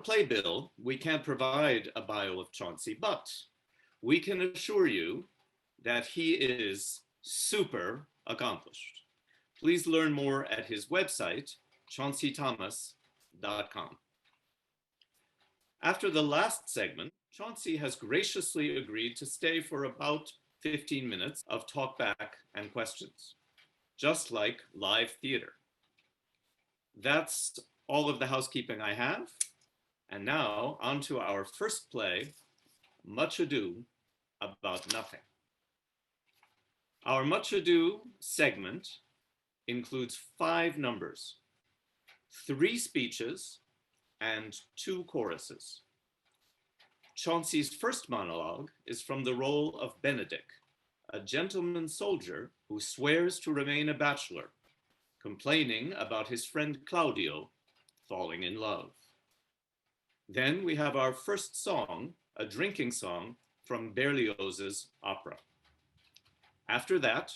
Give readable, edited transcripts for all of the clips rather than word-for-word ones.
playbill, we can't provide a bio of Chauncy, but we can assure you that he is super accomplished. Please learn more at his website, chaunceythomas.com. After the last segment, Chauncy has graciously agreed to stay for about 15 minutes of talkback and questions, just like live theater. That's all of the housekeeping I have. And now on to our first play, Much Ado About Nothing. Our Much Ado segment includes 5 numbers, 3 speeches, and 2 choruses. Chauncy's first monologue is from the role of Benedick, a gentleman soldier who swears to remain a bachelor, complaining about his friend Claudio falling in love. Then we have our first song, a drinking song from Berlioz's opera. After that,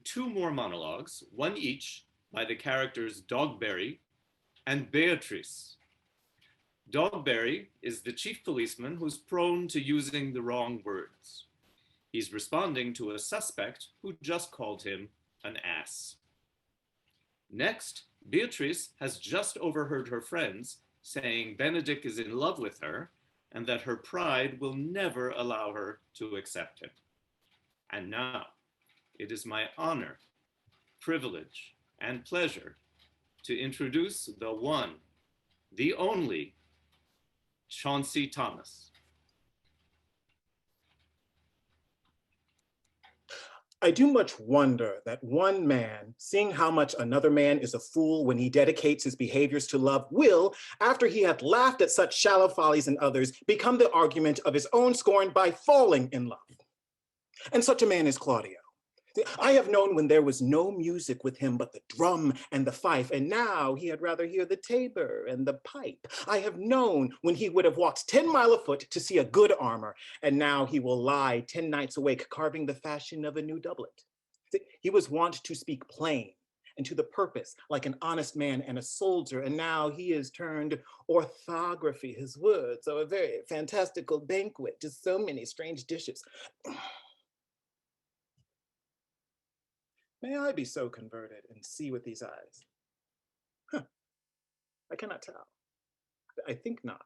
2 more monologues, one each by the characters Dogberry and Beatrice. Dogberry is the chief policeman who's prone to using the wrong words. He's responding to a suspect who just called him an ass. Next, Beatrice has just overheard her friends saying Benedick is in love with her and that her pride will never allow her to accept him. And now, it is my honor, privilege, and pleasure to introduce the one, the only, Chauncy Thomas. I do much wonder that one man, seeing how much another man is a fool when he dedicates his behaviors to love, will, after he hath laughed at such shallow follies in others, become the argument of his own scorn by falling in love. And such a man is Claudio. I have known when there was no music with him but the drum and the fife, and now he had rather hear the tabor and the pipe. I have known when he would have walked 10 miles afoot to see a good armor, and now he will lie 10 nights awake carving the fashion of a new doublet. He was wont to speak plain and to the purpose like an honest man and a soldier, and now he is turned orthography. His words are a very fantastical banquet, just so many strange dishes. May I be so converted and see with these eyes? I cannot tell. I think not.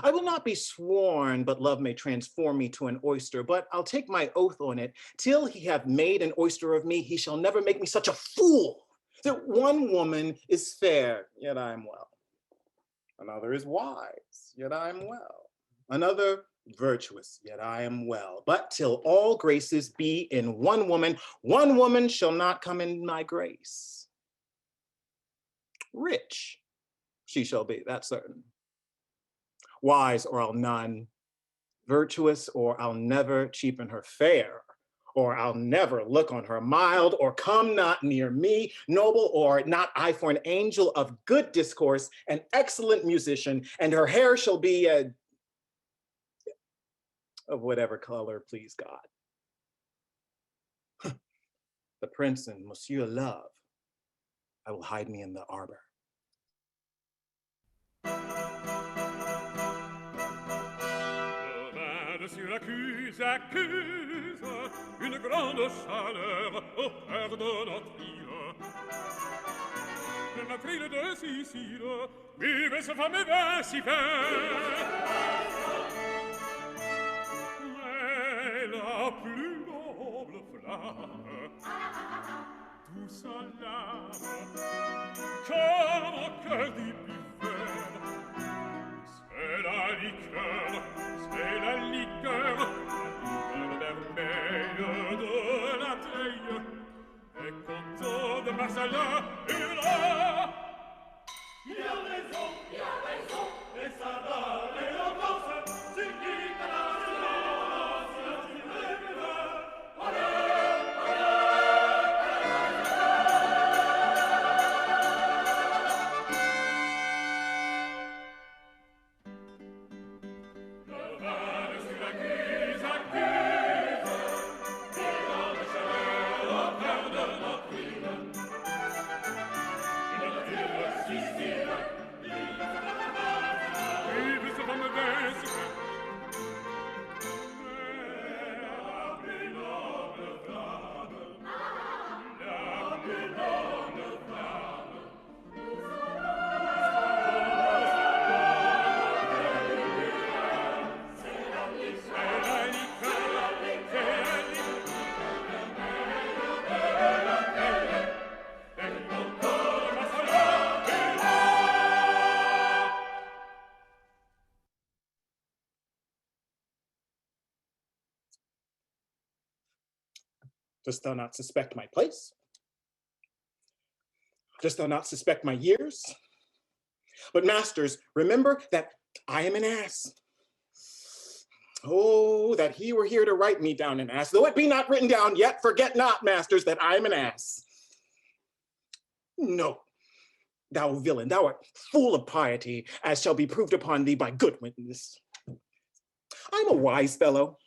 I will not be sworn, but love may transform me to an oyster, but I'll take my oath on it. Till he have made an oyster of me, he shall never make me such a fool. That one woman is fair, yet I am well. Another is wise, yet I am well. Another virtuous, yet I am well. But till all graces be in one woman shall not come in my grace. Rich she shall be, that's certain. Wise, or I'll none. Virtuous, or I'll never cheapen her. Fair, or I'll never look on her. Mild, or come not near me. Noble, or not I, for an angel of good discourse, an excellent musician, and her hair shall be of whatever color please God. The prince and Monsieur Love, I will hide me in the arbor. Sur l'accuse, accuse une grande chaleur au cœur de notre île. Notre île de Sicile, vive ce fameux vin si vert. Mais la plus noble flamme, tout ça l'âme, comme au cœur du buveur, c'est la liqueur. C'est la liqueur vermeille de la treille, et content de Marsalin hurla. Il a raison, et ça va l'éloquence, c'est qui t'a la silence, il rêve, allez. Dost thou not suspect my place? Dost thou not suspect my years? But masters, remember that I am an ass. Oh, that he were here to write me down an ass. Though it be not written down yet, forget not, masters, that I am an ass. No, thou villain, thou art full of piety, as shall be proved upon thee by good witness. I'm a wise fellow,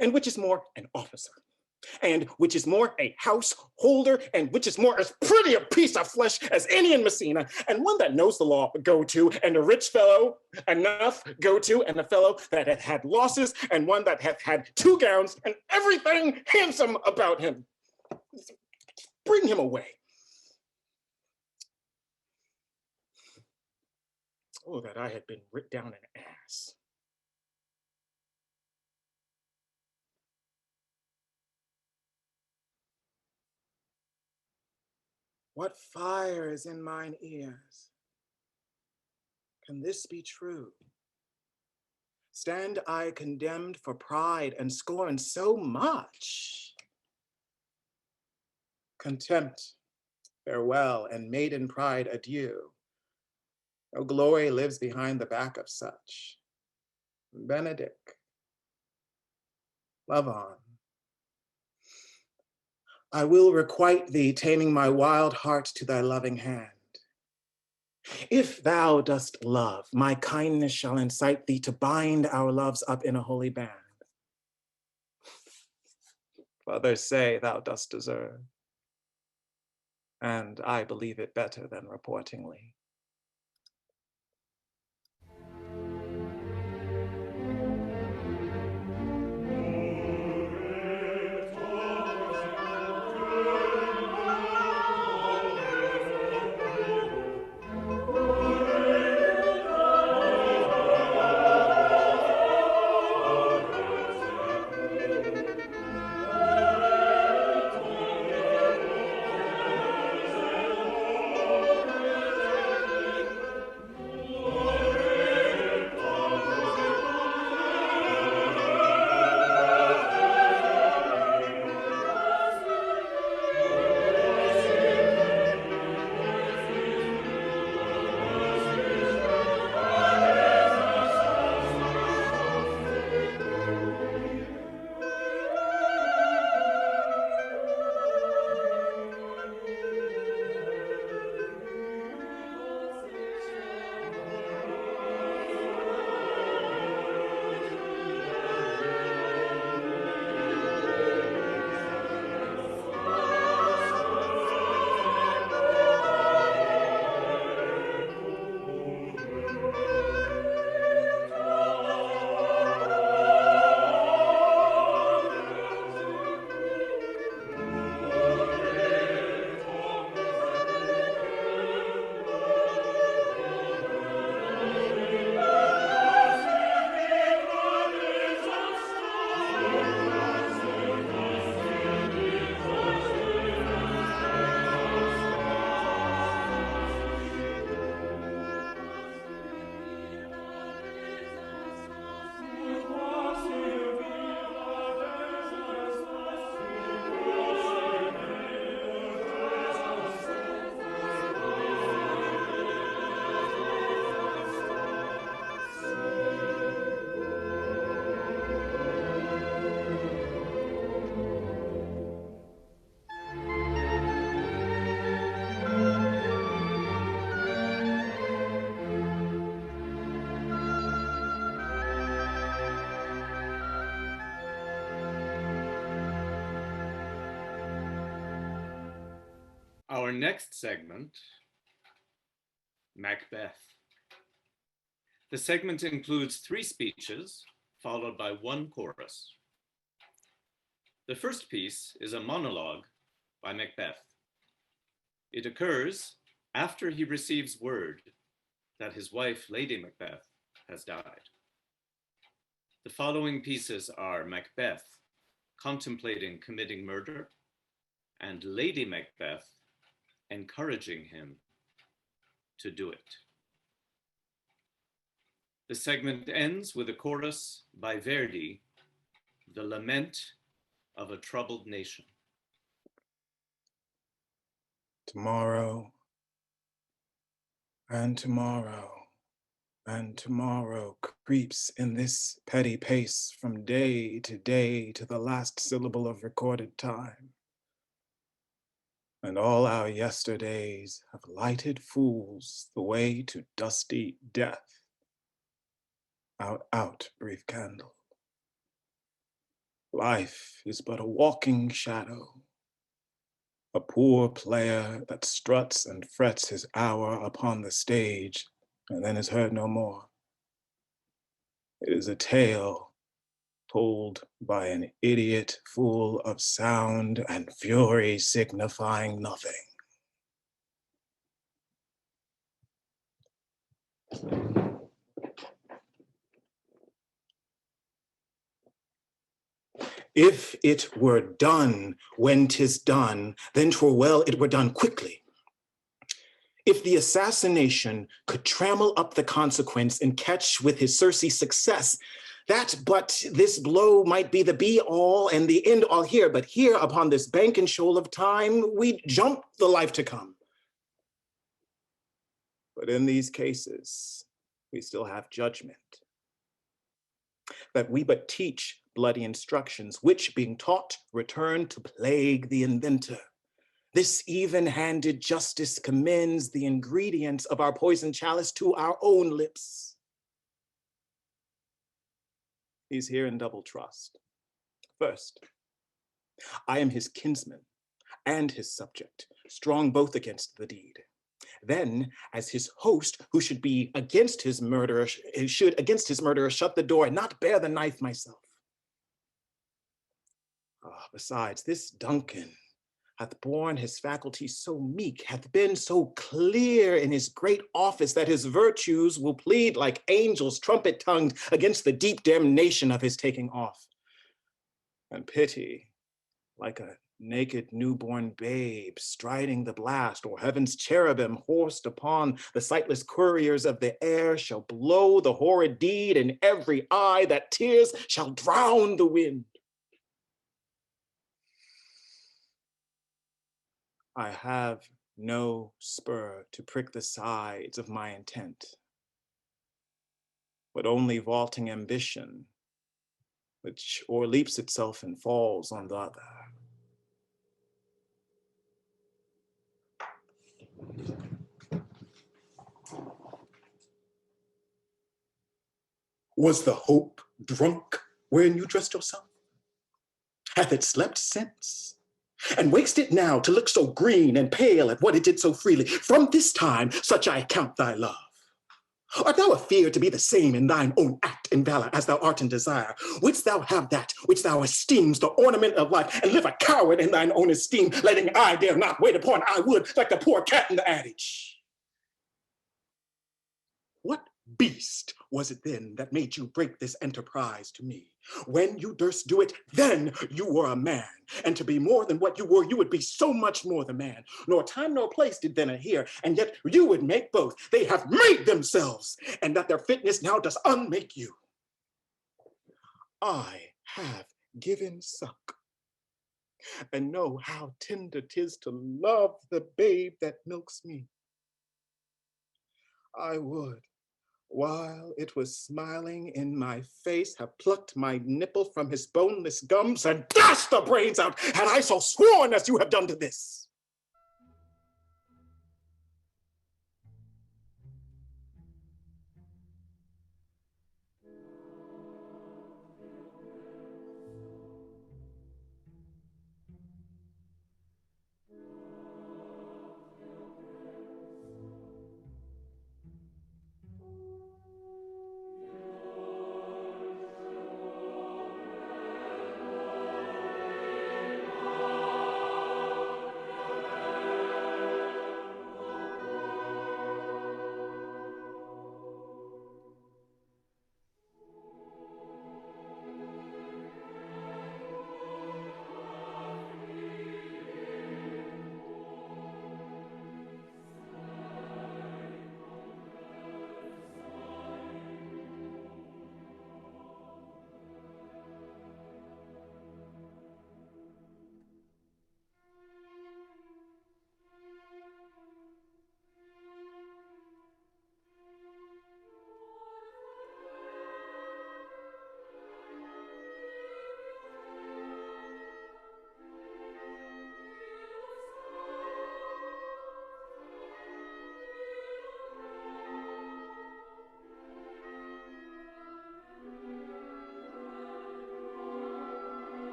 and which is more, an officer, and which is more, a householder, and which is more, as pretty a piece of flesh as any in Messina, and one that knows the law go to, and a rich fellow enough go to, and a fellow that hath had losses, and one that hath had 2 gowns, and everything handsome about him. Bring him away. Oh, that I had been writ down an ass. What fire is in mine ears? Can this be true? Stand I condemned for pride and scorn so much? Contempt, farewell, and maiden pride, adieu. No glory lives behind the back of such. Benedict, love on. I will requite thee, taming my wild heart to thy loving hand. If thou dost love, my kindness shall incite thee to bind our loves up in a holy band. Others say thou dost deserve, and I believe it better than reportingly. Our next segment, Macbeth. The segment includes 3 speeches, followed by 1 chorus. The first piece is a monologue by Macbeth. It occurs after he receives word that his wife, Lady Macbeth, has died. The following pieces are Macbeth contemplating committing murder and Lady Macbeth encouraging him to do it. The segment ends with a chorus by Verdi, The Lament of a Troubled Nation. Tomorrow, and tomorrow, and tomorrow creeps in this petty pace from day to the last syllable of recorded time. And all our yesterdays have lighted fools the way to dusty death. Out, out, brief candle. Life is but a walking shadow, a poor player that struts and frets his hour upon the stage and then is heard no more. It is a tale told by an idiot full of sound and fury signifying nothing. If it were done when 'tis done, then 'twere well it were done quickly. If the assassination could trammel up the consequence and catch with his Circe success, that but this blow might be the be all and the end all here, but here upon this bank and shoal of time, we jump the life to come. But in these cases, we still have judgment, that we but teach bloody instructions, which being taught, return to plague the inventor. This even-handed justice commends the ingredients of our poison chalice to our own lips. He's here in double trust. First, I am his kinsman and his subject, strong both against the deed. Then, as his host, who should be against his murderer, shut the door and not bear the knife myself. Besides, this Duncan hath borne his faculties so meek, hath been so clear in his great office that his virtues will plead like angels trumpet-tongued against the deep damnation of his taking off. And pity, like a naked newborn babe striding the blast, or heaven's cherubim horsed upon the sightless couriers of the air, shall blow the horrid deed in every eye, that tears shall drown the wind. I have no spur to prick the sides of my intent, but only vaulting ambition, which o'erleaps itself and falls on the other. Was the hope drunk wherein you dressed yourself? Hath it slept since? And wakes it now to look so green and pale at what it did so freely? From this time, such I account thy love. Art thou afeard to be the same in thine own act and valor as thou art in desire? Wouldst thou have that which thou esteems the ornament of life, and live a coward in thine own esteem, letting I dare not wait upon I would, like the poor cat in the adage? What beast was it then that made you break this enterprise to me? When you durst do it, then you were a man. And to be more than what you were, you would be so much more the man. Nor time nor place did then adhere, and yet you would make both. They have made themselves, and that their fitness now does unmake you. I have given suck, and know how tender 'tis to love the babe that milks me. I would, while it was smiling in my face, have plucked my nipple from his boneless gums and dashed the brains out, had I so sworn as you have done to this.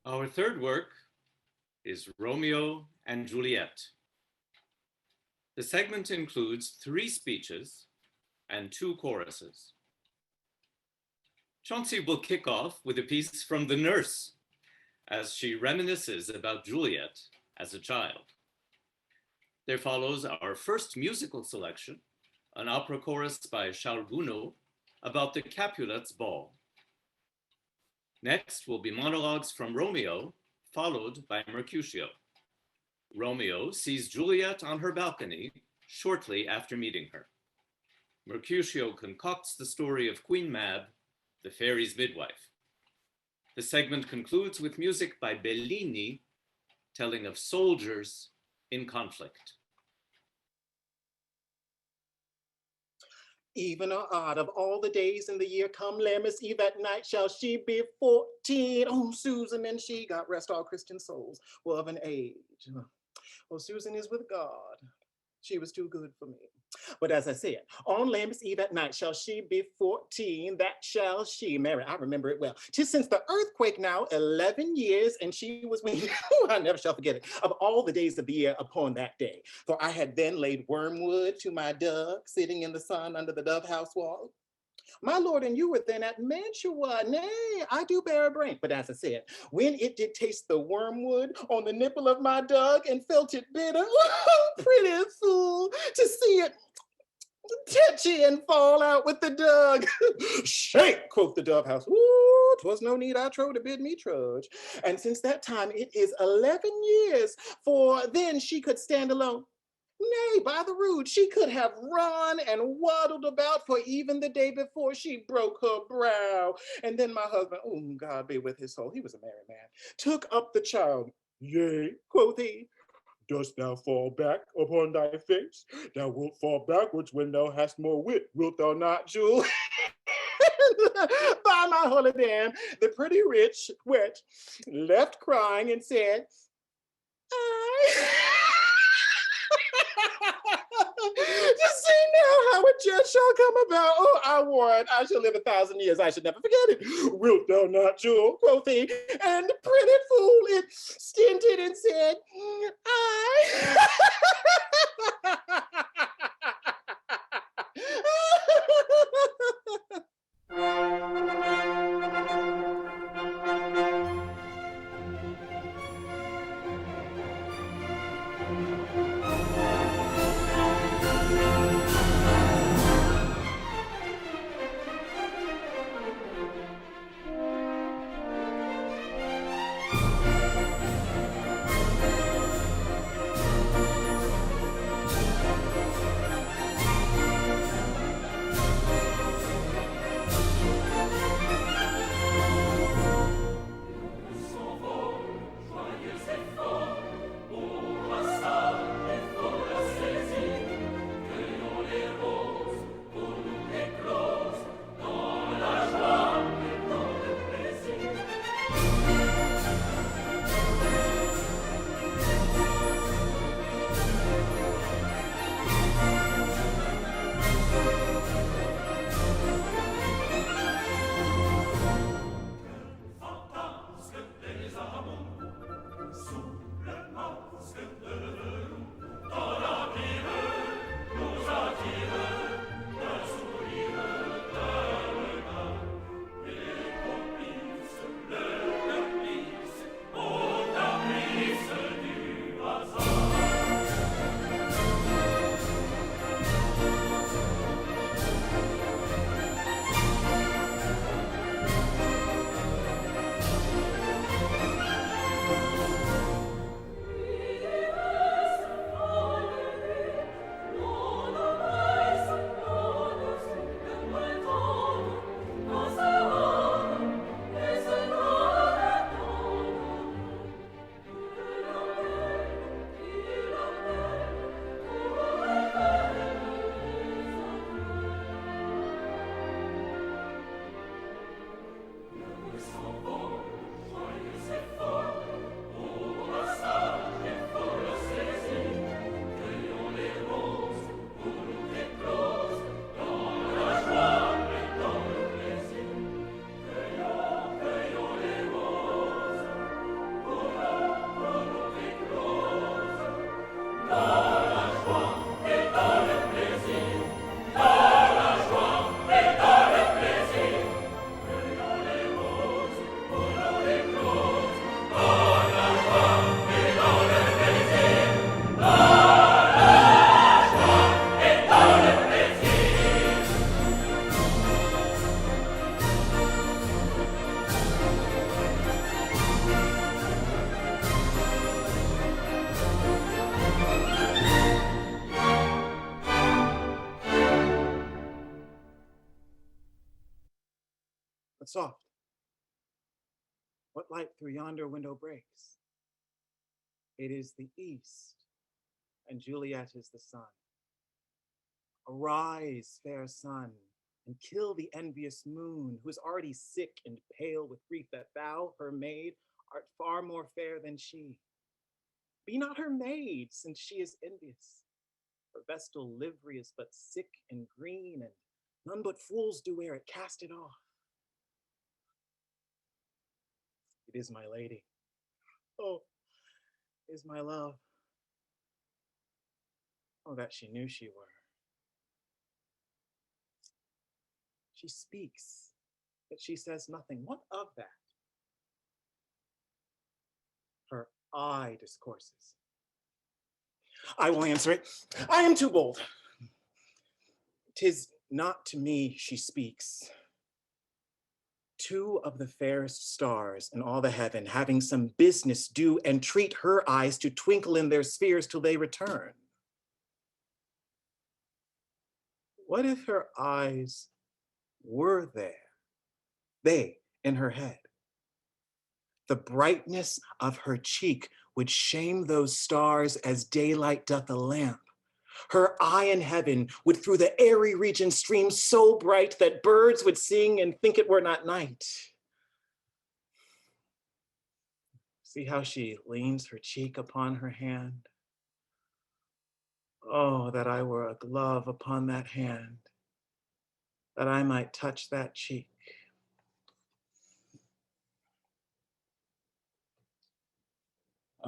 Our third work is Romeo and Juliet. The segment includes 3 speeches and 2 choruses. Chauncy will kick off with a piece from The Nurse as she reminisces about Juliet as a child. There follows our first musical selection, an opera chorus by Gounod about the Capulets' ball. Next will be monologues from Romeo, followed by Mercutio. Romeo sees Juliet on her balcony shortly after meeting her. Mercutio concocts the story of Queen Mab, the fairy's midwife. The segment concludes with music by Bellini, telling of soldiers in conflict. Even or odd, of all the days in the year, come Lammas Eve at night, shall she be 14. Oh, Susan, and she, God rest all Christian souls, were of an age. Oh, Susan is with God. She was too good for me. But as I said, on Lammas Eve at night shall she be 14, that shall she. Mary, I remember it well. 'Tis since the earthquake now 11 years, and she was weaned. I never shall forget it, of all the days of the year upon that day. For I had then laid wormwood to my dove, sitting in the sun under the dove house wall. My lord and you were then at Mantua. Nay, I do bear a brain. But as I said, when it did taste the wormwood on the nipple of my dog and felt it bitter, oh, pretty fool, to see it tetchy and fall out with the dog. Shake, quoth the dove house. Ooh, 'twas no need I trow to bid me trudge. And since that time it is 11 years, for then she could stand alone. Nay, by the rood, she could have run and waddled about, for even the day before she broke her brow. And then my husband, oh, God be with his soul, he was a merry man, took up the child. Yea, quoth he, dost thou fall back upon thy face? Thou wilt fall backwards when thou hast more wit, wilt thou not, Jewel? By my holy dam, the pretty rich witch left crying and said, I... You see now how a judge shall come about. Oh, I warrant I shall live 1,000 years. I should never forget it. Wilt thou not, Jewel, quoth he, and the pretty fool it stinted and said, I. soft? What light through yonder window breaks? It is the east, and Juliet is the sun. Arise, fair sun, and kill the envious moon, who is already sick and pale with grief that thou, her maid, art far more fair than she. Be not her maid, since she is envious. Her vestal livery is but sick and green, and none but fools do wear it. Cast it off. It is my lady. Oh, is my love. Oh, that she knew she were. She speaks, but she says nothing. What of that? Her eye discourses. I will answer it. I am too bold. 'Tis not to me she speaks. Two of the fairest stars in all the heaven, having some business, do entreat her eyes to twinkle in their spheres till they return. What if her eyes were there, they in her head? The brightness of her cheek would shame those stars as daylight doth a lamp. Her eye in heaven would through the airy region stream so bright that birds would sing and think it were not night. See how she leans her cheek upon her hand. Oh, that I were a glove upon that hand, that I might touch that cheek.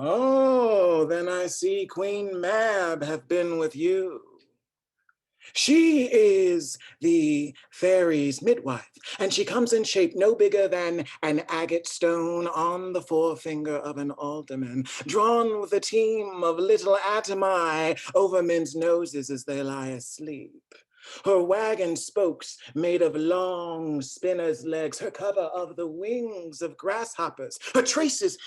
Oh, then I see Queen Mab have been with you. She is the fairy's midwife, and she comes in shape no bigger than an agate stone on the forefinger of an alderman, drawn with a team of little atomi over men's noses as they lie asleep. Her wagon spokes made of long spinner's legs, her cover of the wings of grasshoppers, her traces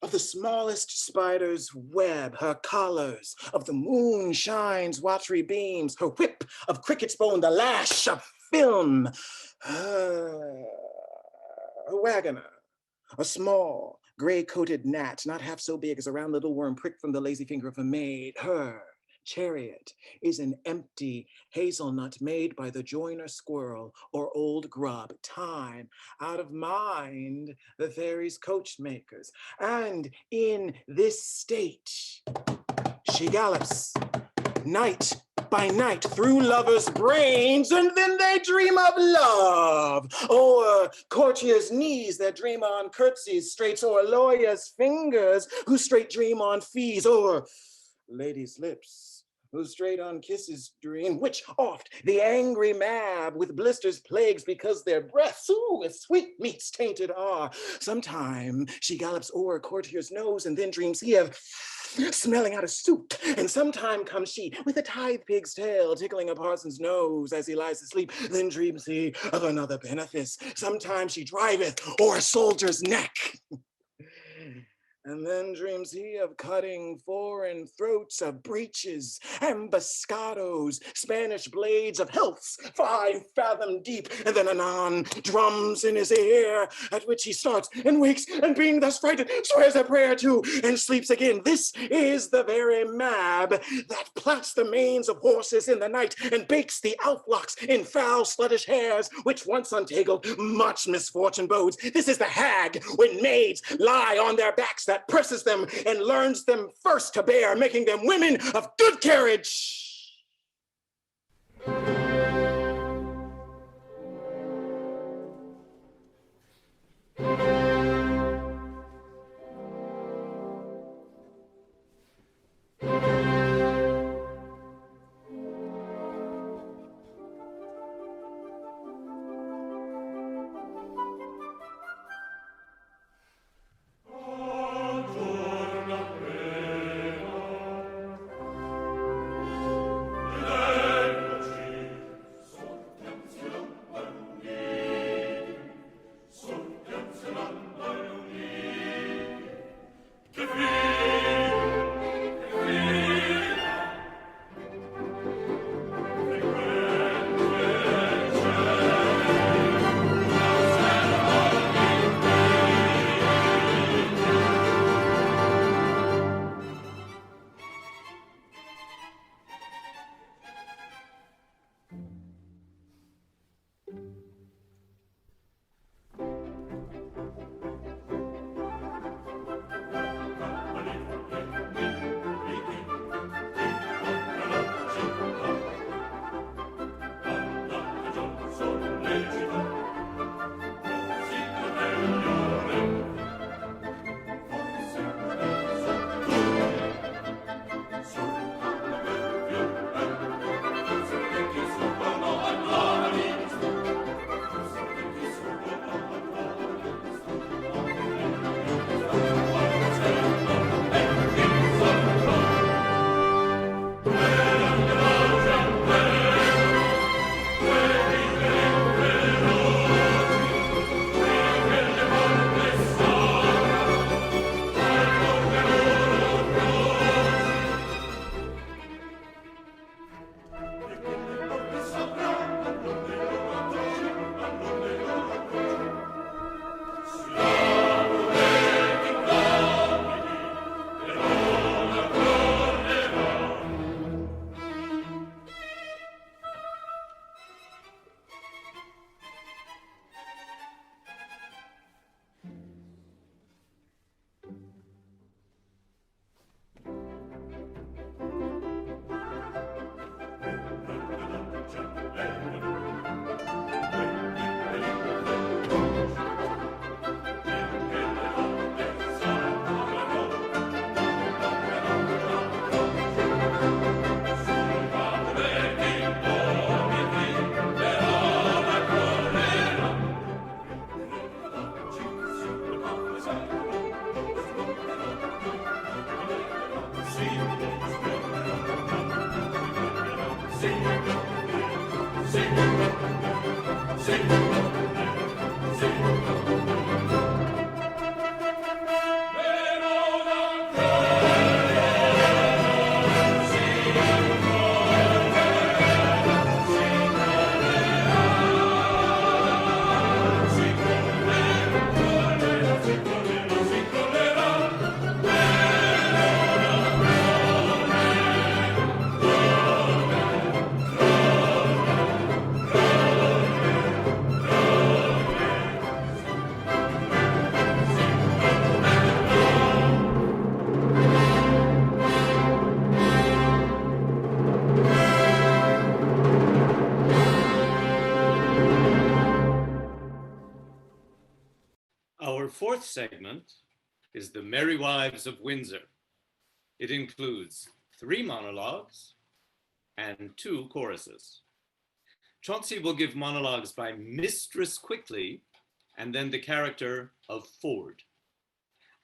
of the smallest spider's web, her collars of the moonshine's watery beams, her whip of cricket's bone, the lash of film. Her wagoner, a small, gray-coated gnat, not half so big as a round little worm pricked from the lazy finger of a maid. Her chariot is an empty hazelnut made by the joiner squirrel or old grub. Time out of mind, the fairies' coach makers. And in this state, she gallops night by night through lovers' brains, and then they dream of love. O'er courtiers' knees that dream on curtsies, straights, o'er lawyers' fingers who straight dream on fees, o'er ladies' lips who straight on kisses dream, which oft the angry Mab with blisters plagues because their breaths, with sweetmeats tainted are. Sometime she gallops o'er a courtier's nose and then dreams he of smelling out a soup. And sometime comes she with a tithe pig's tail tickling a parson's nose as he lies asleep. Then dreams he of another benefice. Sometimes she driveth o'er a soldier's neck. And then dreams he of cutting foreign throats, of breeches, ambuscados, Spanish blades of healths 5 fathom deep, and then anon drums in his ear, at which he starts and wakes, and being thus frightened, swears a prayer too, and sleeps again. This is the very Mab that plats the manes of horses in the night, and bakes the outflocks in foul sluttish hairs, which once untangled much misfortune bodes. This is the hag, when maids lie on their backs, that presses them and learns them first to bear, making them women of good carriage. Our fourth segment is The Merry Wives of Windsor. It includes 3 monologues and 2 choruses. Chauncy will give monologues by Mistress Quickly and then the character of Ford.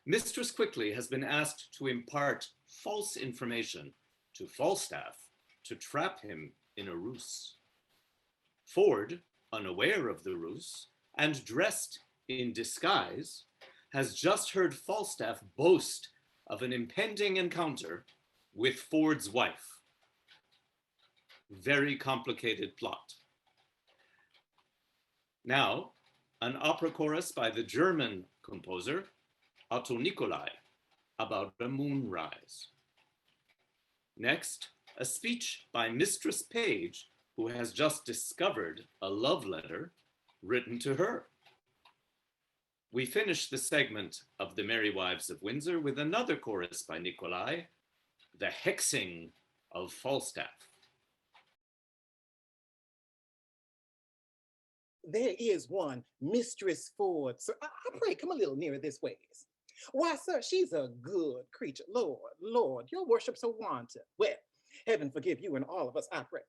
Mistress Quickly has been asked to impart false information to Falstaff to trap him in a ruse. Ford, unaware of the ruse and dressed in disguise, has just heard Falstaff boast of an impending encounter with Ford's wife. Very complicated plot. Now, an opera chorus by the German composer Otto Nicolai about a moonrise. Next, a speech by Mistress Page, who has just discovered a love letter written to her. We finish the segment of The Merry Wives of Windsor with another chorus by Nicolai, The Hexing of Falstaff. There is one Mistress Ford, sir. I pray, come a little nearer this ways. Why, sir, she's a good creature. Lord, your worship's a wanton. Well, heaven forgive you and all of us, I pray.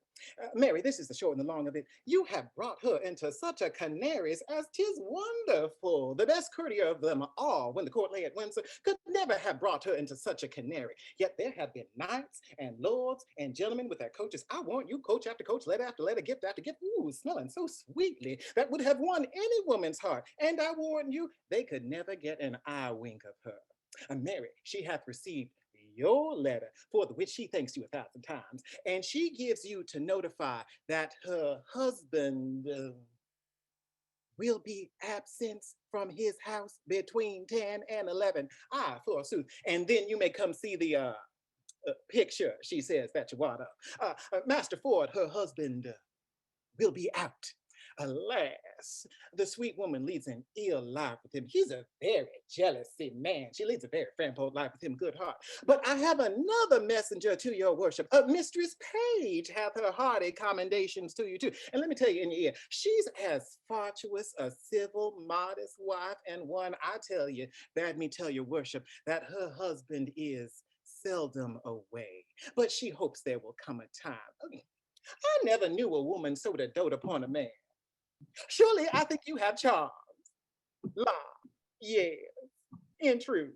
Mary, this is the short and the long of it. You have brought her into such a canaries as 'tis wonderful. The best courtier of them all, when the court lay at Windsor, could never have brought her into such a canary. Yet there have been knights and lords and gentlemen with their coaches. I want you, coach after coach, letter after letter, gift after gift, ooh, smelling so sweetly, that would have won any woman's heart. And I warn you, they could never get an eye wink of her. Mary, she hath received your letter, for the which she thanks you 1,000 times, and she gives you to notify that her husband will be absent from his house between 10 and 11. Ah, forsooth. And then you may come see the picture, she says, that you want of. Master Ford, her husband, will be out. Alas, the sweet woman leads an ill life with him. He's a very jealousy man. She leads a very frank life with him, good heart. But I have another messenger to your worship. Mistress Page hath her hearty commendations to you too. And let me tell you in your ear, she's as virtuous, a civil, modest wife, and one, I tell you, bade me tell your worship, that her husband is seldom away. But she hopes there will come a time. I never knew a woman so to dote upon a man. Surely I think you have charms. La, yes, in truth.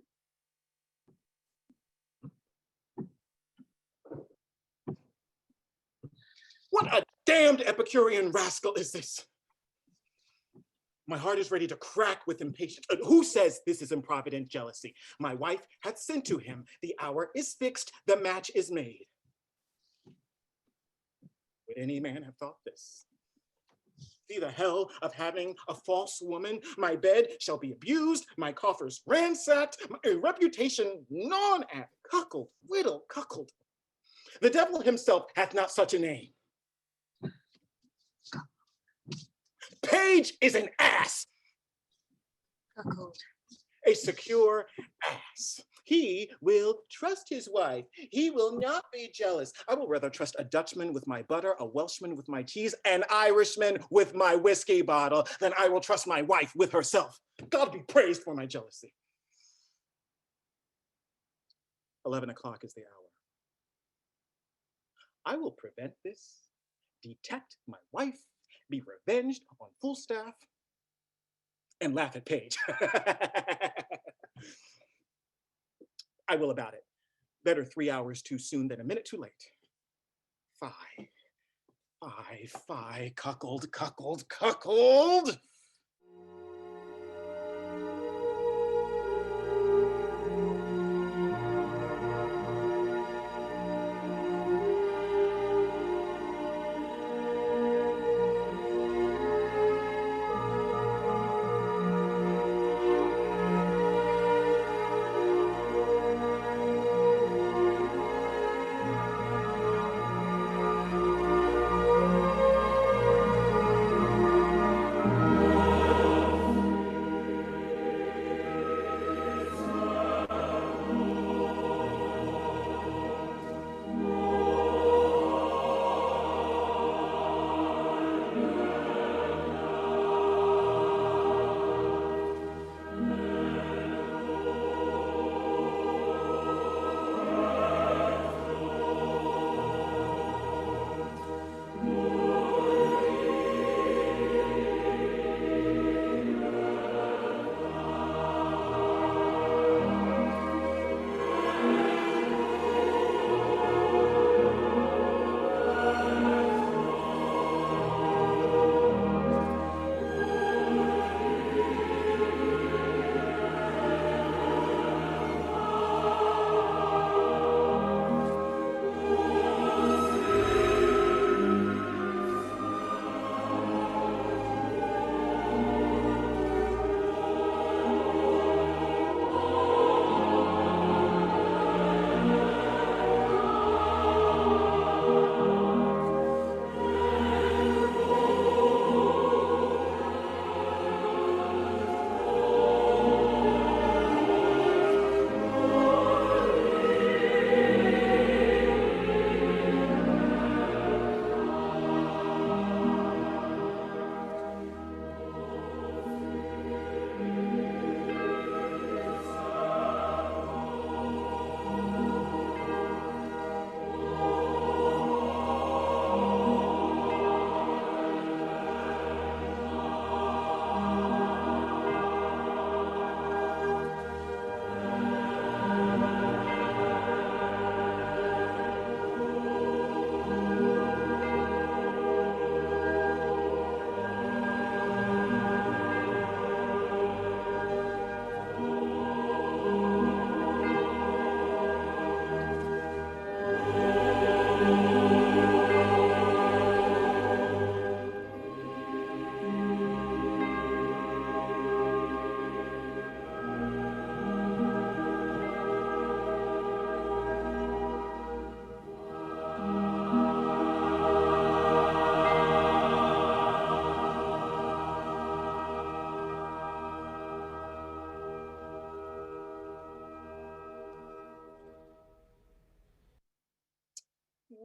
What a damned Epicurean rascal is this? My heart is ready to crack with impatience. Who says this is improvident jealousy? My wife hath sent to him. The hour is fixed. The match is made. Would any man have thought this? See the hell of having a false woman. My bed shall be abused, my coffers ransacked, my reputation gnawn at, cuckold, whittle, cuckold. The devil himself hath not such a name. Page is an ass. Cuckold. A secure ass. He will trust his wife. He will not be jealous. I will rather trust a Dutchman with my butter, a Welshman with my cheese, an Irishman with my whiskey bottle than I will trust my wife with herself. God be praised for my jealousy. 11 o'clock is the hour. I will prevent this, detect my wife, be revenged on Falstaff, and laugh at Page. I will about it. Better 3 hours too soon than a minute too late. 5, Fie, cuckold, cuckold, cuckold!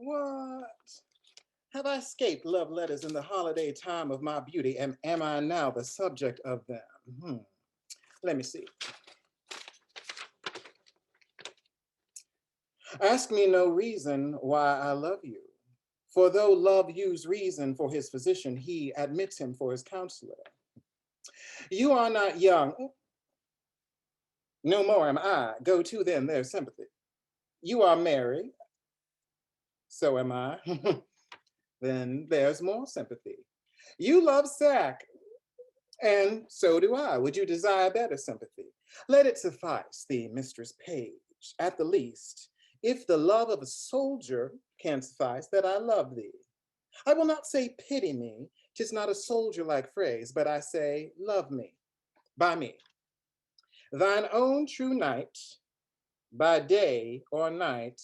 What? Have I escaped love letters in the holiday time of my beauty? Am I now the subject of them? Let me see. Ask me no reason why I love you. For though love use reason for his physician, he admits him for his counselor. You are not young. No more am I. Go to then their sympathy. You are married. So am I. Then there's more sympathy. You love sack, and so do I. Would you desire better sympathy? Let it suffice the mistress page, at the least, if the love of a soldier can suffice, that I love thee. I will not say pity me, 'tis not a soldier-like phrase, but I say love me, by me. Thine own true knight, by day or night,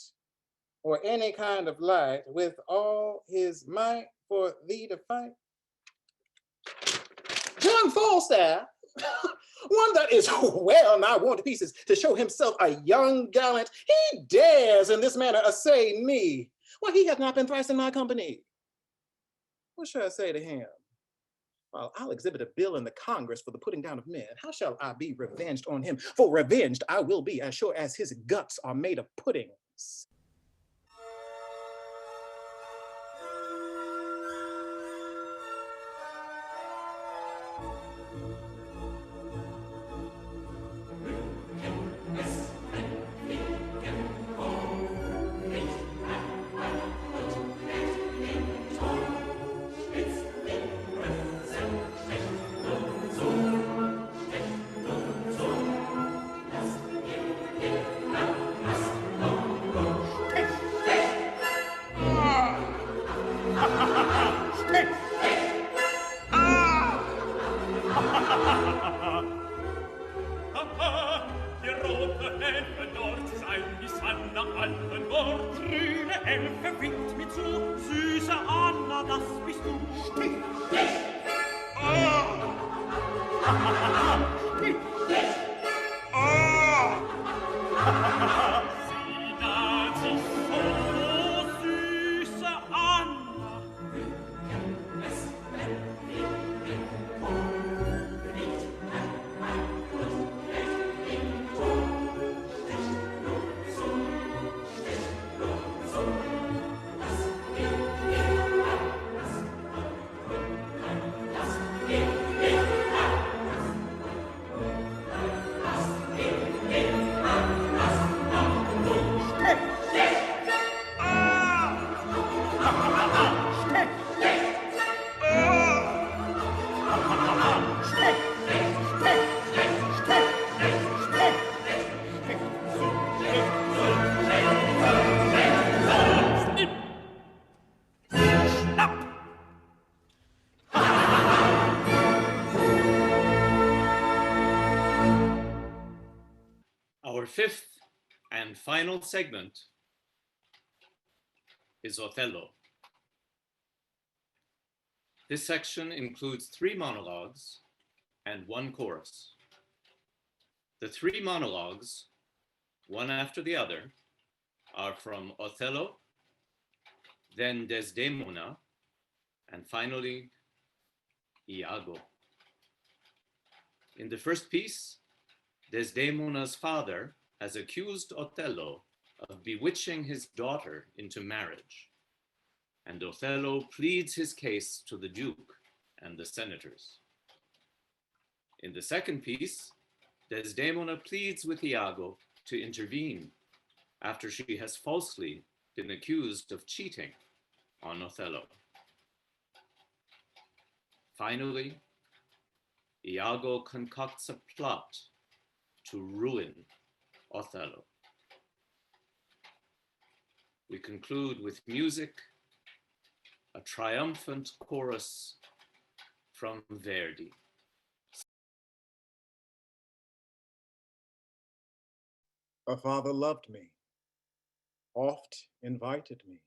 or any kind of light, with all his might for thee to fight. John Falstaff, one that is well nigh worn to pieces to show himself a young gallant, he dares in this manner assay me. Why, he hath not been thrice in my company. What shall I say to him? Well, I'll exhibit a bill in the Congress for the putting down of men. How shall I be revenged on him? For revenged I will be, as sure as his guts are made of puddings. Elfe winkt mir zu, süße Anna, das bist du. Stich, stich. Oh. Stich, stich. Oh. Sie naht sich so, süße Anna. Es brennt mir im Kopf, nicht an mein Blut, nicht im Tod. Stich nur so, stich nur so. Das geht immer, das geht immer, das geht immer, das Stich, stich. Ah! Stich, stich. Our fifth and final segment is Othello. This section includes 3 monologues and 1 chorus. The 3 monologues, one after the other, are from Othello, then Desdemona, and finally, Iago. In the first piece, Desdemona's father has accused Othello of bewitching his daughter into marriage, and Othello pleads his case to the Duke and the senators. In the second piece, Desdemona pleads with Iago to intervene after she has falsely been accused of cheating on Othello. Finally, Iago concocts a plot to ruin Othello. We conclude with music, a triumphant chorus from Verdi. A father loved me, oft invited me,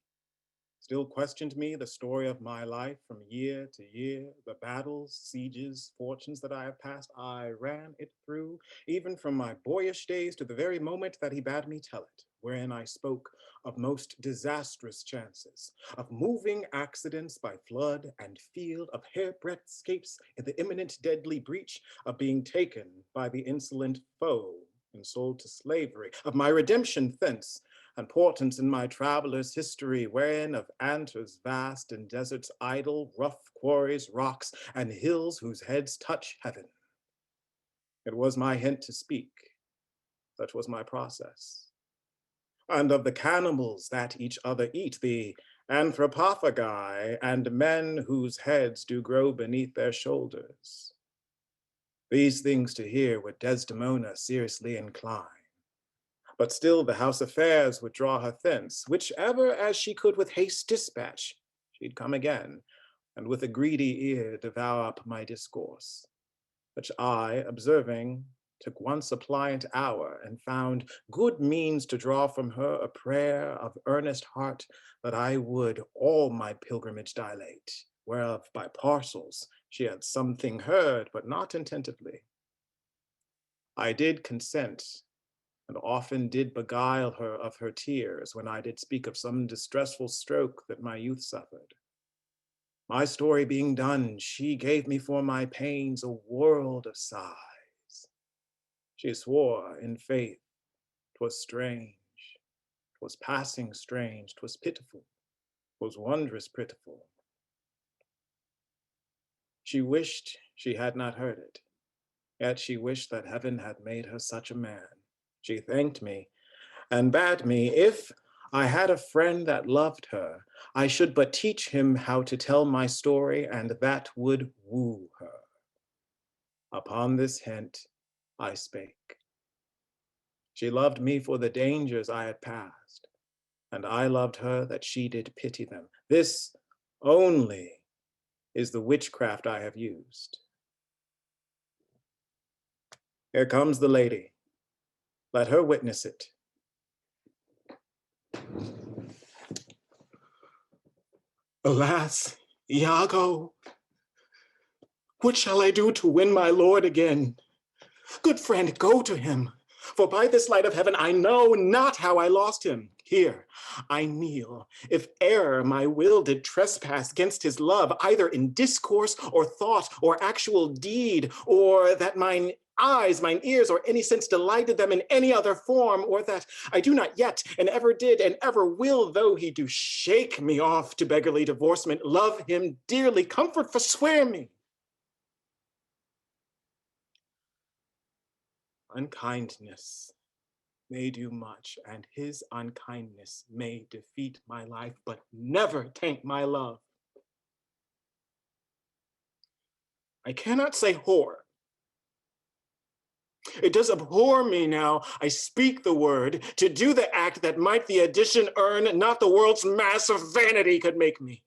still questioned me the story of my life from year to year, the battles, sieges, fortunes that I have passed. I ran it through, even from my boyish days to the very moment that he bade me tell it, wherein I spoke of most disastrous chances, of moving accidents by flood and field, of hairbreadth escapes in the imminent deadly breach, of being taken by the insolent foe and sold to slavery, of my redemption thence, and portents in my traveler's history, wherein of antres vast and deserts idle, rough quarries, rocks, and hills whose heads touch heaven. It was my hint to speak, such was my process. And of the cannibals that each other eat, the anthropophagi, and men whose heads do grow beneath their shoulders. These things to hear would Desdemona seriously incline. But still the house affairs would draw her thence, whichever as she could with haste dispatch, she'd come again, and with a greedy ear devour up my discourse, which I, observing, took one suppliant hour, and found good means to draw from her a prayer of earnest heart that I would all my pilgrimage dilate, whereof by parcels she had something heard, but not attentively. I did consent, and often did beguile her of her tears when I did speak of some distressful stroke that my youth suffered. My story being done, she gave me for my pains a world of sighs. She swore, in faith, 'twas strange, 'twas passing strange, 'twas pitiful, 'twas wondrous pitiful. She wished she had not heard it, yet she wished that heaven had made her such a man. She thanked me and bade me, if I had a friend that loved her, I should but teach him how to tell my story, and that would woo her. Upon this hint I spake. She loved me for the dangers I had passed, and I loved her that she did pity them. This only is the witchcraft I have used. Here comes the lady. Let her witness it. Alas, Iago, what shall I do to win my lord again? Good friend, go to him, for by this light of heaven I know not how I lost him. Here I kneel, if e'er my will did trespass against his love, either in discourse or thought or actual deed, or that mine eyes, mine ears, or any sense delighted them in any other form, or that I do not yet, and ever did, and ever will, though he do shake me off to beggarly divorcement, love him dearly, comfort forswear me. Unkindness may do much, and his unkindness may defeat my life, but never taint my love. I cannot say whore. It does abhor me now, I speak the word, to do the act that might the addition earn, not the world's mass of vanity could make me.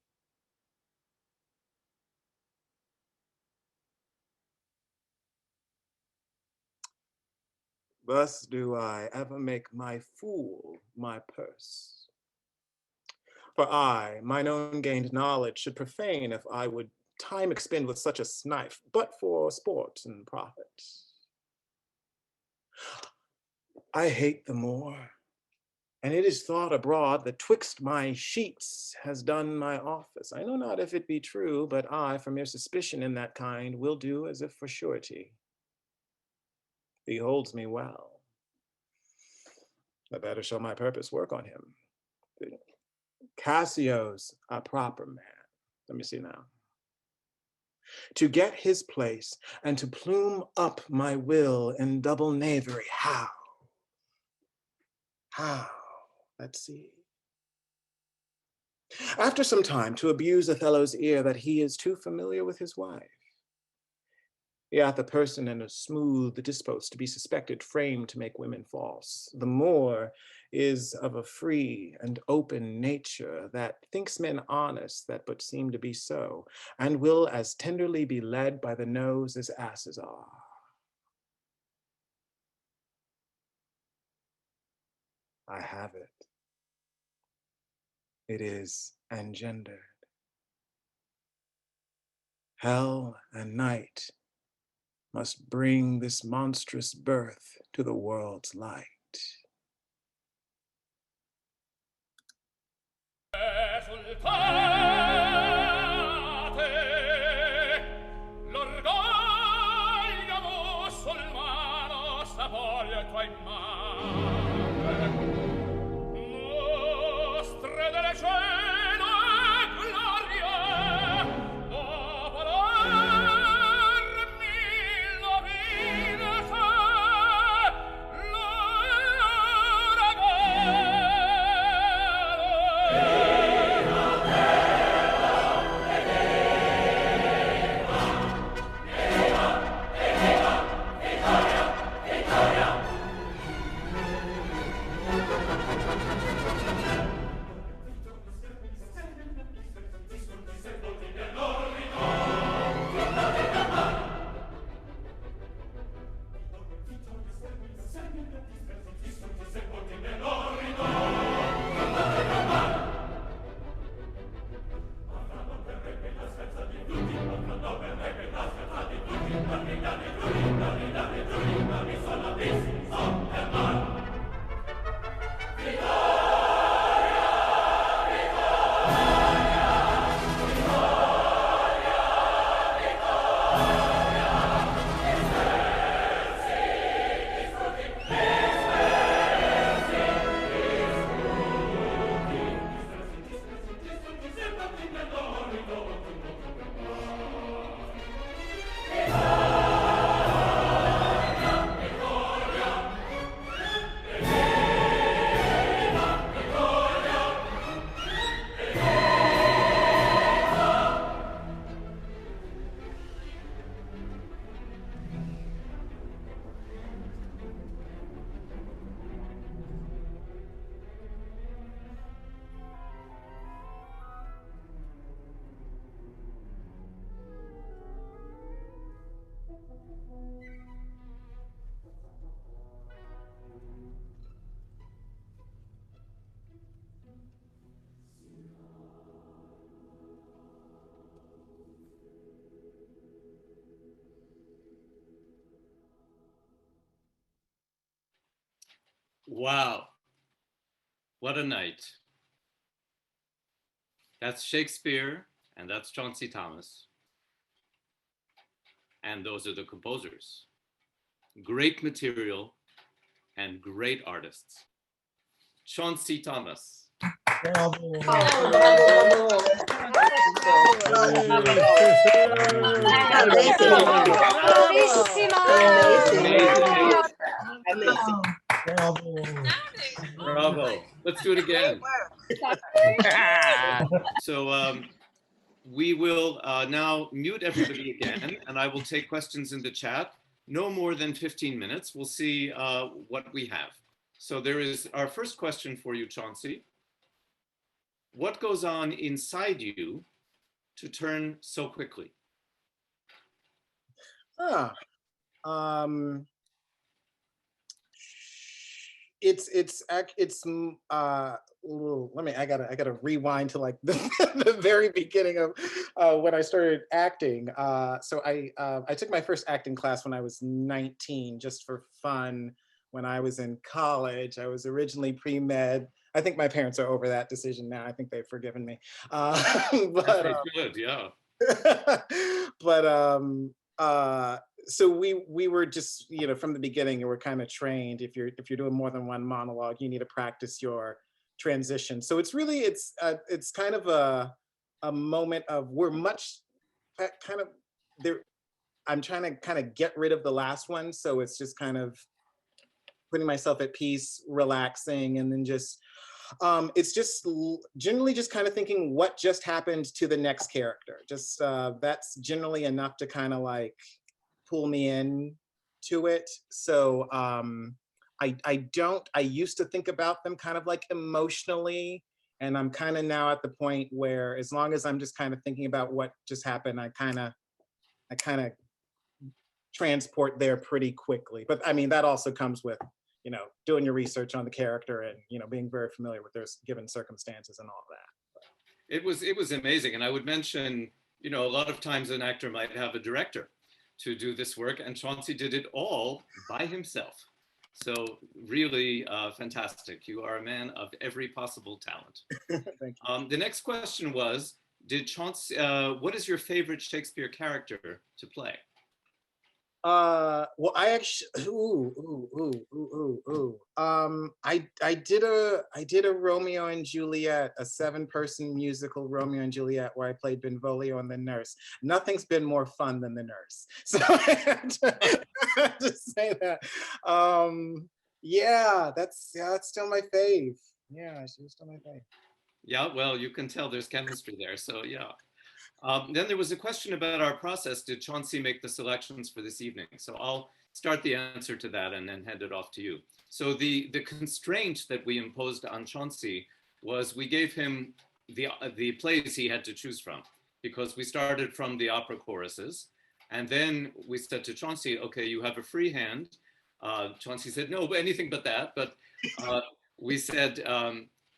Thus do I ever make my fool my purse. For I, mine own gained knowledge, should profane if I would time expend with such a snife, but for sport and profit. I hate the more, and it is thought abroad that twixt my sheets has done my office. I know not if it be true, but I, for mere suspicion in that kind, will do as if for surety. He holds me well. I better show my purpose work on him. Cassio's a proper man. Let me see now. To get his place and to plume up my will in double knavery. How? How? Let's see. After some time, to abuse Othello's ear that he is too familiar with his wife. He hath a person and a smooth dispost to be suspected, framed to make women false. The more is of a free and open nature that thinks men honest that but seem to be so, and will as tenderly be led by the nose as asses are. I have it. It is engendered. Hell and night must bring this monstrous birth to the world's light. Wow, what a night. That's Shakespeare, and that's Chauncy Thomas. And those are the composers. Great material and great artists. Chauncy Thomas. Bravo. Bravo. Bravo. Let's do it again. So we will now mute everybody again, and I will take questions in the chat. No more than 15 minutes. We'll see what we have. So there is our first question for you, Chauncy. What goes on inside you to turn so quickly? I gotta rewind to like the very beginning of when I started acting. So I took my first acting class when I was 19, just for fun. When I was in college, I was originally pre-med. I think my parents are over that decision now. I think they've forgiven me. But good, yeah. So we were just, you know, from the beginning, we're kind of trained. If you're doing more than one monologue, you need to practice your transition. So it's really it's kind of a moment of we're much kind of there. I'm trying to kind of get rid of the last one, so it's just kind of putting myself at peace, relaxing, and then just it's just generally just kind of thinking what just happened to the next character. Just that's generally enough to kind of like pull me in to it. So I used to think about them kind of like emotionally, and I'm kind of now at the point where as long as I'm just kind of thinking about what just happened, I kind of transport there pretty quickly. But I mean, that also comes with, you know, doing your research on the character and, you know, being very familiar with their given circumstances and all that. It was amazing. And I would mention, you know, a lot of times an actor might have a director to do this work, and Chauncy did it all by himself. So really fantastic. You are a man of every possible talent. Thank you. The next question was, did Chauncy, what is your favorite Shakespeare character to play? Well, I actually, I did a Romeo and Juliet, a 7-person musical Romeo and Juliet, where I played Benvolio and the nurse. Nothing's been more fun than the nurse. So I have to say that. Yeah, that's still my fave. Yeah, she was still my fave. Yeah, well, you can tell there's chemistry there. So yeah. Then there was a question about our process. Did Chauncy make the selections for this evening? So I'll start the answer to that and then hand it off to you. So the constraint that we imposed on Chauncy was we gave him the plays he had to choose from, because we started from the opera choruses. And then we said to Chauncy, okay, you have a free hand. Chauncy said, no, anything but that. But we said,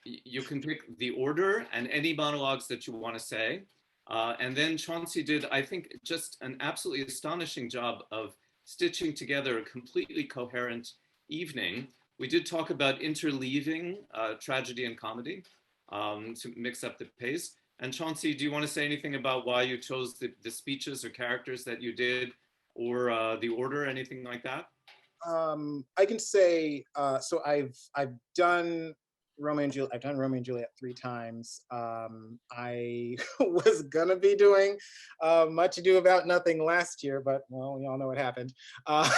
you can pick the order and any monologues that you want to say. And then Chauncy did, I think, just an absolutely astonishing job of stitching together a completely coherent evening. We did talk about interleaving tragedy and comedy to mix up the pace. And Chauncy, do you want to say anything about why you chose the speeches or characters that you did, or the order, anything like that? I can say, so I've done Romeo and Juliet. I've done Romeo and Juliet 3 times. I was gonna be doing Much Ado About Nothing last year, but well, we all know what happened. I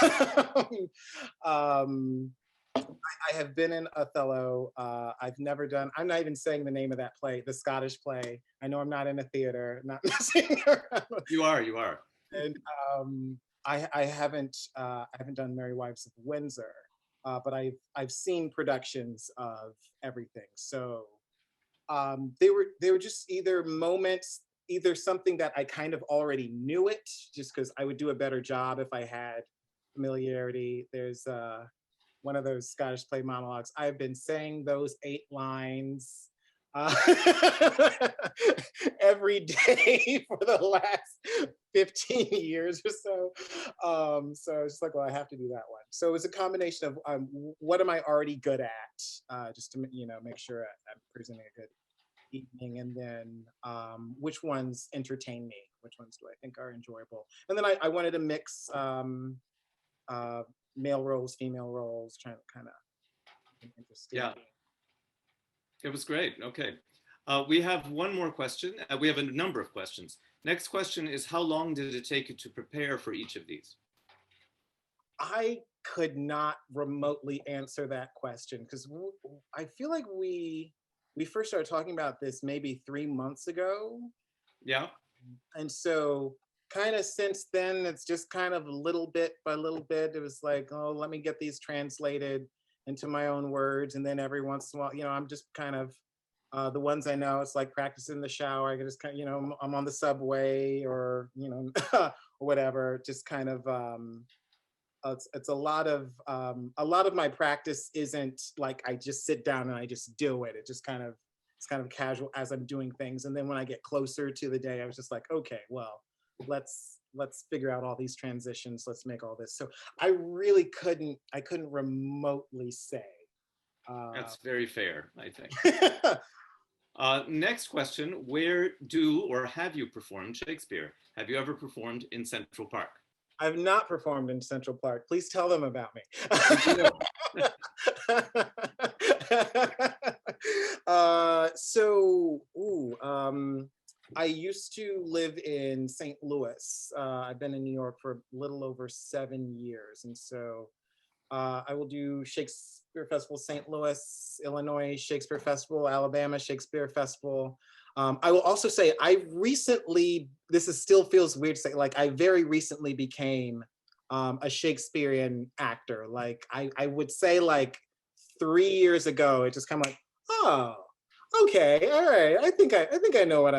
have been in Othello. I've never done, I'm not even saying the name of that play, the Scottish play. I know I'm not in a theater, not messing around. You are. And I haven't done Merry Wives of Windsor. But I've seen productions of everything. So they were just either moments, either something that I kind of already knew it, just because I would do a better job if I had familiarity. There's one of those Scottish play monologues. I've been saying those 8 lines uh, every day for the last 15 years or so. So it's just like, well, I have to do that one. So it's a combination of what am I already good at, just to make sure I'm presenting a good evening, and then which ones entertain me, which ones do I think are enjoyable, and then I wanted to mix male roles, female roles, trying to kind of interesting. Yeah, it was great. Okay. We have one more question. We have a number of questions. Next question is, how long did it take you to prepare for each of these? I could not remotely answer that question because I feel like we first started talking about this maybe 3 months ago. Yeah. And so kind of since then, it's just kind of little bit by little bit, it was like, oh, let me get these translated into my own words. And then every once in a while, I'm just kind of, the ones I know, it's like practice in the shower. I can just kind of, I'm on the subway or, or whatever, just kind of, it's a lot of my practice isn't like I just sit down and I just do it. It's kind of casual as I'm doing things. And then when I get closer to the day, I was just like, okay, well, let's figure out all these transitions. Let's make all this. So I really couldn't remotely say. That's very fair, I think. Next question, where do or have you performed Shakespeare? Have you ever performed in Central Park? I've not performed in Central Park. Please tell them about me. I used to live in St. Louis. I've been in New York for a little over 7 years. And so I will do Shakespeare Festival, St. Louis, Illinois, Shakespeare Festival, Alabama, Shakespeare Festival. I will also say I recently, still feels weird to say, like I very recently became a Shakespearean actor. Like I would say like 3 years ago, it just kind of like, oh, okay, all right. I think I know what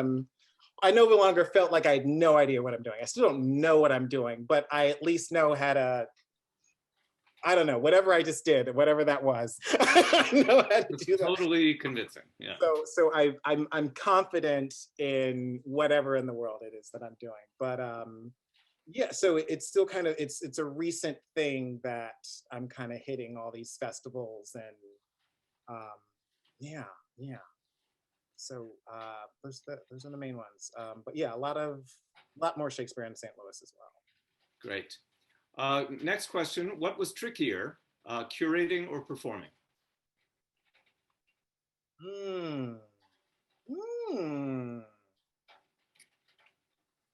I no longer felt like I had no idea what I'm doing. I still don't know what I'm doing, but I at least know how to, I don't know, whatever I just did, whatever that was, I know how to do that. Totally convincing, yeah. So I'm confident in whatever in the world it is that I'm doing. But yeah, so it's still kind of, it's a recent thing that I'm kind of hitting all these festivals and yeah. So those are the main ones. But yeah, a lot more Shakespeare in St. Louis as well. Great. Next question, what was trickier, curating or performing?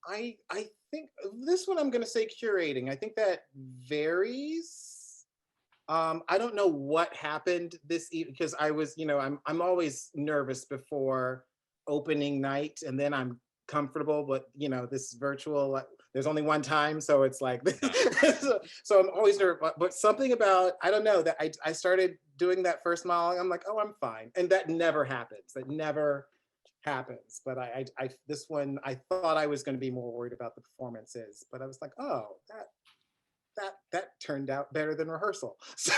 I think this one I'm gonna say curating. I think that varies. I don't know what happened this evening because I was, I'm always nervous before opening night, and then I'm comfortable, but this virtual, there's only one time, so it's like, so I'm always nervous. But something about, I don't know, that I started doing that first monologue, I'm like, oh, I'm fine, and that never happens. That never happens. But I this one, I thought I was going to be more worried about the performances, but I was like, oh, that turned out better than rehearsal. So.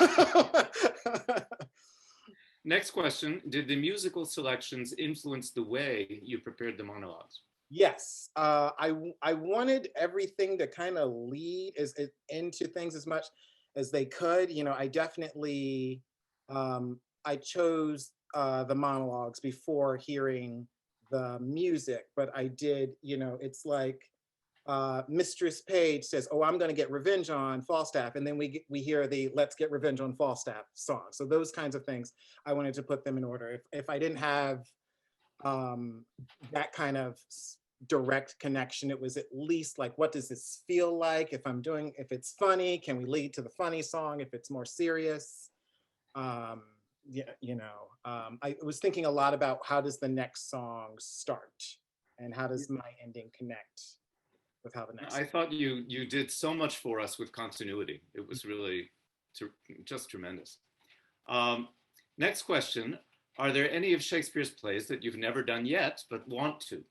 Next question, did the musical selections influence the way you prepared the monologues? Yes, I wanted everything to kind of lead into things as much as they could. I definitely, I chose the monologues before hearing the music, but I did, it's like, Mistress Page says, oh, I'm going to get revenge on Falstaff. And then we hear the Let's Get Revenge on Falstaff song. So those kinds of things, I wanted to put them in order. If I didn't have that kind of direct connection, it was at least like, what does this feel like? If it's funny, can we lead to the funny song? If it's more serious, I was thinking a lot about how does the next song start and how does my ending connect with how the next I thought you did so much for us with continuity. It was really just tremendous. Next question, are there any of Shakespeare's plays that you've never done yet but want to?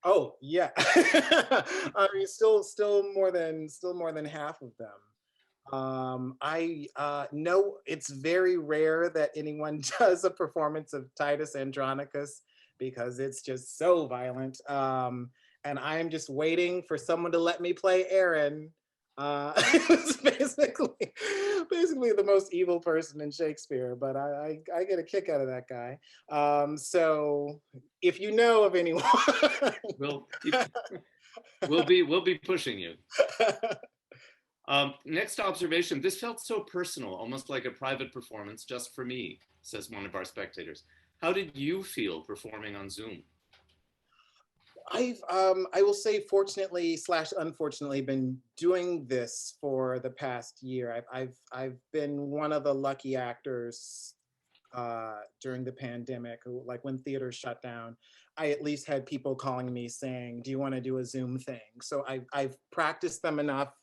Oh yeah, I mean, still more than half of them. I know it's very rare that anyone does a performance of Titus Andronicus because it's just so violent. And I am just waiting for someone to let me play Aaron. It's basically the most evil person in Shakespeare, but I get a kick out of that guy. So if you know of anyone, we'll be pushing you. Next observation, this felt so personal, almost like a private performance just for me, says one of our spectators. How did you feel performing on Zoom? I will say fortunately / unfortunately been doing this for the past year. I've been one of the lucky actors during the pandemic, who, like when theaters shut down, I at least had people calling me saying, do you want to do a Zoom thing? So I've practiced them enough.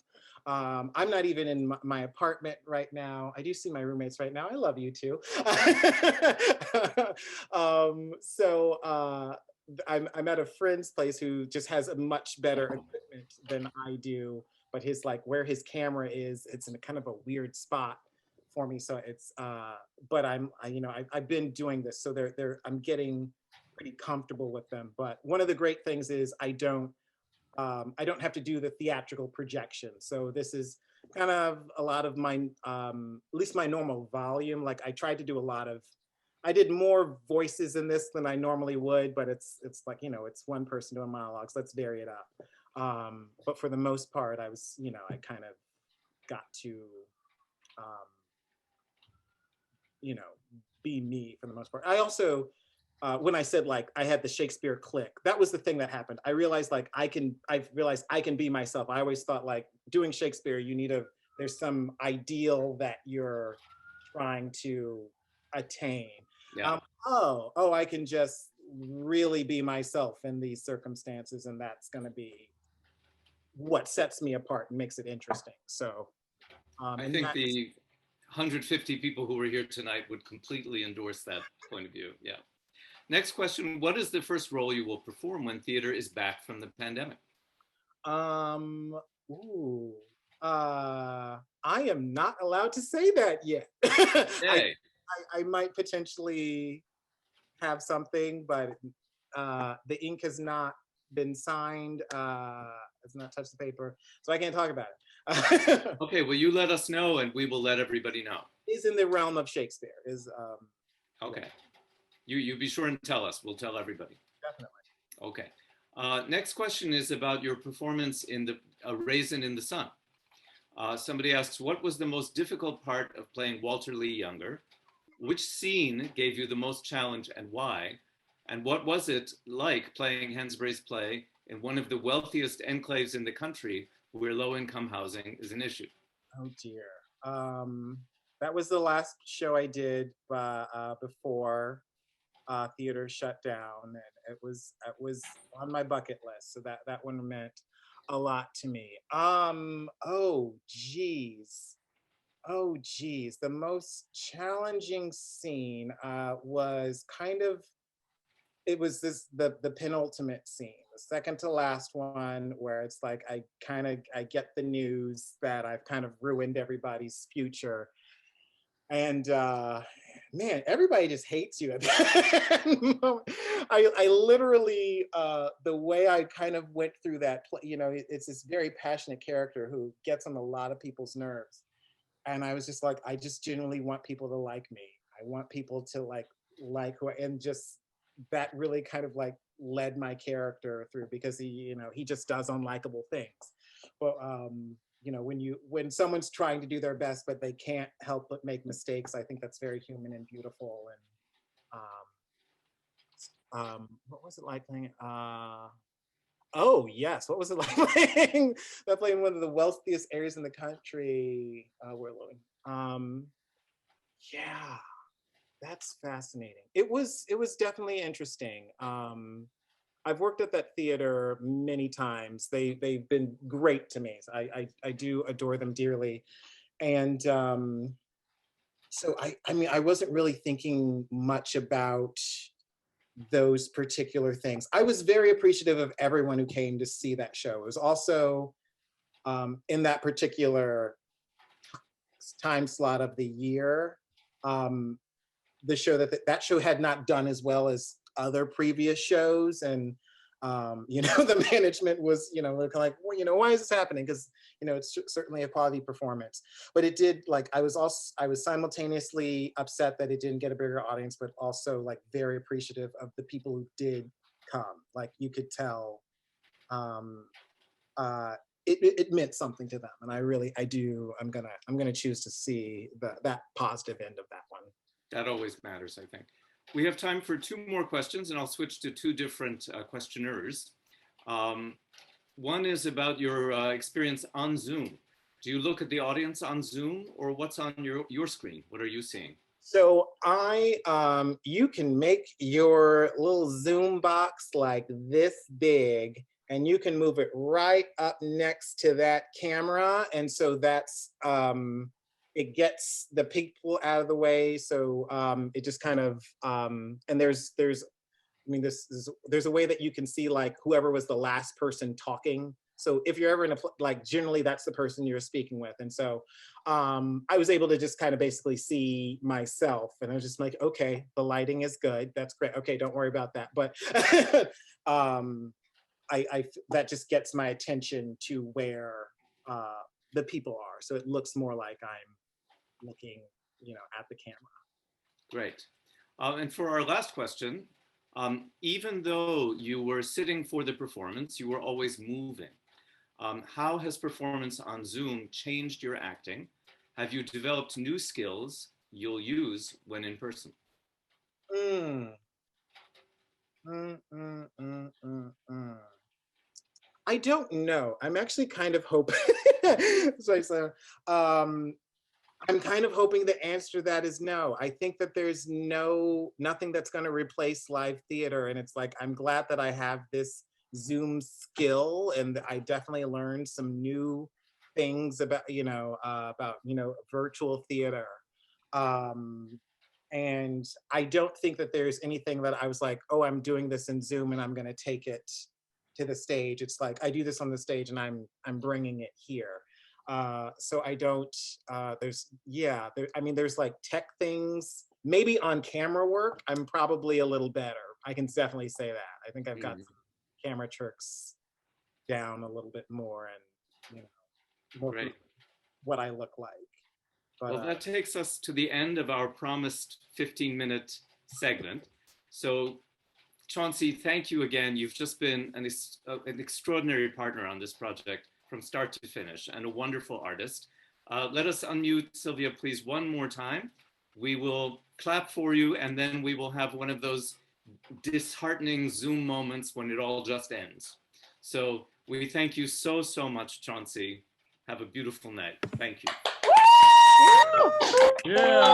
I'm not even in my apartment right now. I do see my roommates right now. I love you too. I'm at a friend's place who just has a much better equipment than I do, but his like where his camera is, it's in a kind of a weird spot for me. So it's, but I've been doing this, so I'm getting pretty comfortable with them. But one of the great things is I don't have to do the theatrical projection. So this is kind of a lot of my, at least my normal volume. Like I tried to do I did more voices in this than I normally would, but it's like, it's one person doing monologues, let's vary it up. But for the most part, I was, I kind of got to, be me for the most part. I also, when I said like I had the Shakespeare click, that was the thing that happened. I realized like I realized I can be myself. I always thought like doing Shakespeare, there's some ideal that you're trying to attain. Yeah. I can just really be myself in these circumstances, and that's going to be what sets me apart and makes it interesting. So I think the 150 people who were here tonight would completely endorse that point of view. Yeah. Next question, what is the first role you will perform when theater is back from the pandemic? I am not allowed to say that yet. Hey. I might potentially have something, but the ink has not been signed, has not touched the paper, so I can't talk about it. Okay, well, you let us know and we will let everybody know. It's in the realm of Shakespeare. Okay. You be sure and tell us. We'll tell everybody. Definitely. Okay. Next question is about your performance in the Raisin in the Sun. Somebody asks, what was the most difficult part of playing Walter Lee Younger? Which scene gave you the most challenge and why? And what was it like playing Hansbury's play in one of the wealthiest enclaves in the country where low-income housing is an issue? Oh dear. That was the last show I did before theater shut down, and it was on my bucket list. So that one meant a lot to me. Oh geez. The most challenging scene was the penultimate scene, the second to last one, where it's like I get the news that I've kind of ruined everybody's future. And man, everybody just hates you at that moment. I literally, the way I kind of went through that, it's this very passionate character who gets on a lot of people's nerves. And I was just like, I just genuinely want people to like me. I want people to like who, and just that really kind of like led my character through, because he just does unlikable things. But when someone's trying to do their best, but they can't help but make mistakes, I think that's very human and beautiful. And what was it like playing? Oh yes, what was it like playing one of the wealthiest areas in the country? Yeah, that's fascinating. It was definitely interesting. I've worked at that theater many times. They've been great to me. So I do adore them dearly. And so I wasn't really thinking much about those particular things. I was very appreciative of everyone who came to see that show. It was also in that particular time slot of the year. The show that show had not done as well as other previous shows, and you know, the management was, you know, kind of like, well, you know, why is this happening? Because, you know, it's certainly a quality performance, but it did, like, I was simultaneously upset that it didn't get a bigger audience, but also like very appreciative of the people who did come. Like, you could tell it meant something to them, and I'm gonna choose to see that positive end of that one. That always matters, I think. We have time for 2 more questions, and I'll switch to 2 different questionnaires. One is about your experience on Zoom. Do you look at the audience on Zoom, or what's on your screen? What are you seeing? So you can make your little Zoom box like this big, and you can move it right up next to that camera. And so that's, it gets the people out of the way. So it just kind of, and there's a way that you can see like whoever was the last person talking. So if you're ever in like, generally that's the person you're speaking with. And so I was able to just kind of basically see myself, and I was just like, okay, the lighting is good. That's great. Okay, don't worry about that. But that just gets my attention to where the people are. So it looks more like I'm looking, you know, at the camera. Great. And for our last question, even though you were sitting for the performance, you were always moving. How has performance on Zoom changed your acting? Have you developed new skills you'll use when in person? I don't know. I'm actually kind of hoping. I'm kind of hoping the answer to that is no. I think that there's nothing that's going to replace live theater, and it's like, I'm glad that I have this Zoom skill, and I definitely learned some new things about virtual theater. And I don't think that there's anything that I was like, oh, I'm doing this in Zoom and I'm going to take it to the stage. It's like, I do this on the stage and I'm bringing it here. So I don't, there's like tech things, maybe on camera work, I'm probably a little better. I can definitely say that. I think I've got some camera tricks down a little bit more, and, you know, more what I look like. But, well, that takes us to the end of our promised 15-minute segment. So Chauncy, thank you again. You've just been an extraordinary partner on this project from start to finish, and a wonderful artist. Let us unmute Sylvia, please, one more time. We will clap for you, and then we will have one of those disheartening Zoom moments when it all just ends. So we thank you so, so much, Chauncy. Have a beautiful night. Thank you. Yeah.